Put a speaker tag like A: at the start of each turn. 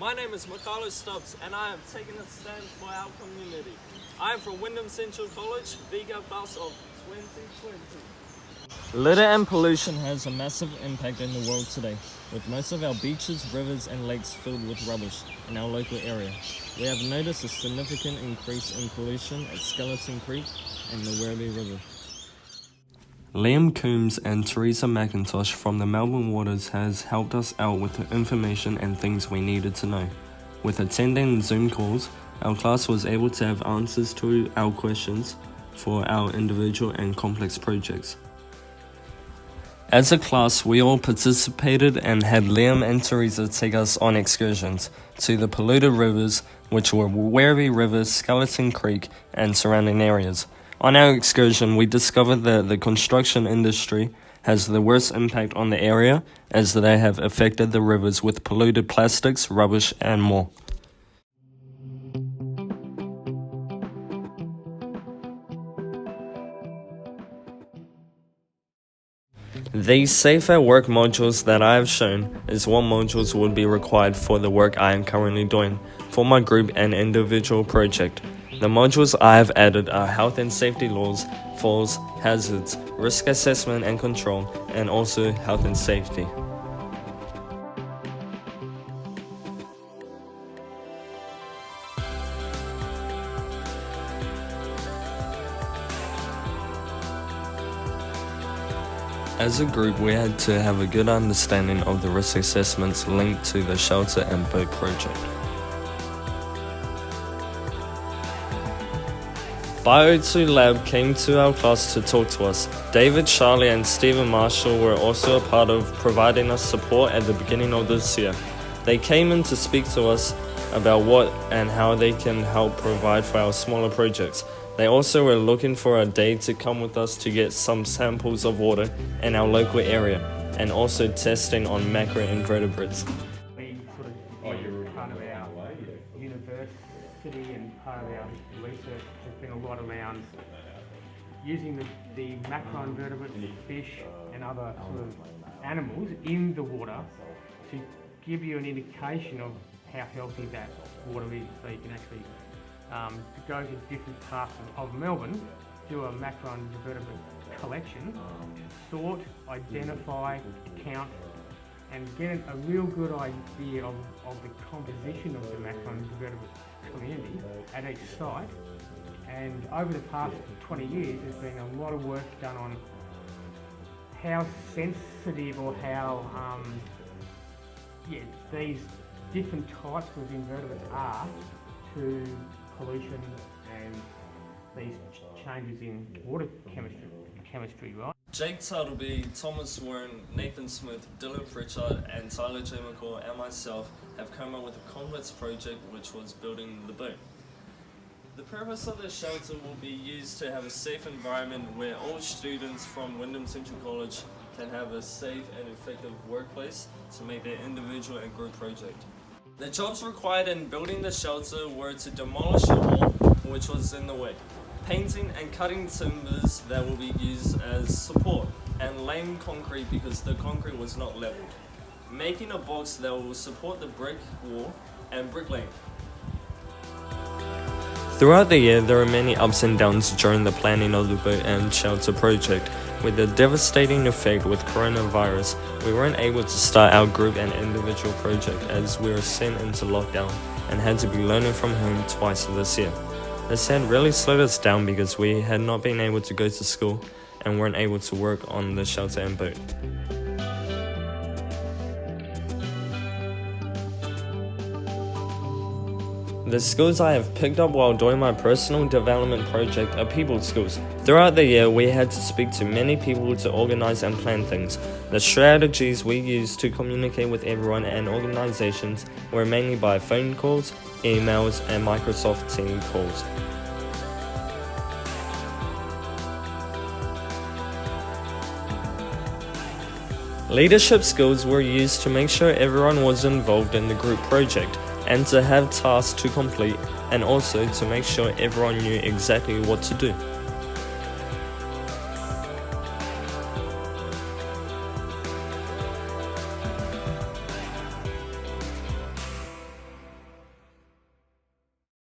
A: My name is Makalo and I am taking a stand for our community. I am from Wyndham Central College, Vega class of 2020. Litter and pollution has a massive impact in the world today, with most of our beaches, rivers and lakes filled with rubbish in our local area. We have noticed a significant increase in pollution at Skeleton Creek and the Werribee River. Liam Coombs and Teresa McIntosh from the Melbourne Waters has helped us out with the information and things we needed to know. With attending Zoom calls, our class was able to have answers to our questions for our individual and complex projects. As a class, we all participated and had Liam and Teresa take us on excursions to the polluted rivers, which were Werribee River, Skeleton Creek, and surrounding areas. On our excursion, we discovered that the construction industry has the worst impact on the area, as they have affected the rivers with polluted plastics, rubbish, and more. These Safe at Work modules that I have shown is what modules would be required for the work I am currently doing for my group and individual project. The modules I have added are health and safety laws, falls, hazards, risk assessment and control, and also health and safety. As a group, we had to have a good understanding of the risk assessments linked to the shelter and boat project. Bio2 Lab came to our class to talk to us. David, Charlie and Stephen Marshall were also a part of providing us support at the beginning of this year. They came in to speak to us about what and how they can help provide for our smaller projects. They also were looking for a day to come with us to get some samples of water in our local area and also testing on macroinvertebrates.
B: We sort of part of our university and part of our research has been a lot around using the macroinvertebrates, fish and other sort of animals in the water to give you an indication of how healthy that water is, so you can actually go to different parts of Melbourne, do a macroinvertebrate collection, sort, identify, count, and get a real good idea of the composition of the macroinvertebrate community at each site. And over the past 20 years, there's been a lot of work done on how sensitive or how these different types of invertebrates are to pollution and these changes in water chemistry, right?
A: Jake Tuttleby, Thomas Warren, Nathan Smith, Dylan Pritchard and Tyler J. McCall and myself have come up with a complex project which was building the boat. The purpose of the shelter will be used to have a safe environment where all students from Wyndham Central College can have a safe and effective workplace to make their individual and group project. The jobs required in building the shelter were to demolish a wall which was in the way, painting and cutting timbers that will be used as support, and laying concrete because the concrete was not leveled, making a box that will support the brick wall, and bricklaying. Throughout the year, there are many ups and downs during the planning of the boat and shelter project. With the devastating effect with coronavirus, we weren't able to start our group and individual project as we were sent into lockdown and had to be learning from home twice this year. This had really slowed us down because we had not been able to go to school and weren't able to work on the shelter and boat. The skills I have picked up while doing my personal development project are people skills. Throughout the year, we had to speak to many people to organize and plan things. The strategies we used to communicate with everyone and organizations were mainly by phone calls, emails, and Microsoft Teams calls. Leadership skills were used to make sure everyone was involved in the group project and to have tasks to complete, and also to make sure everyone knew exactly what to do.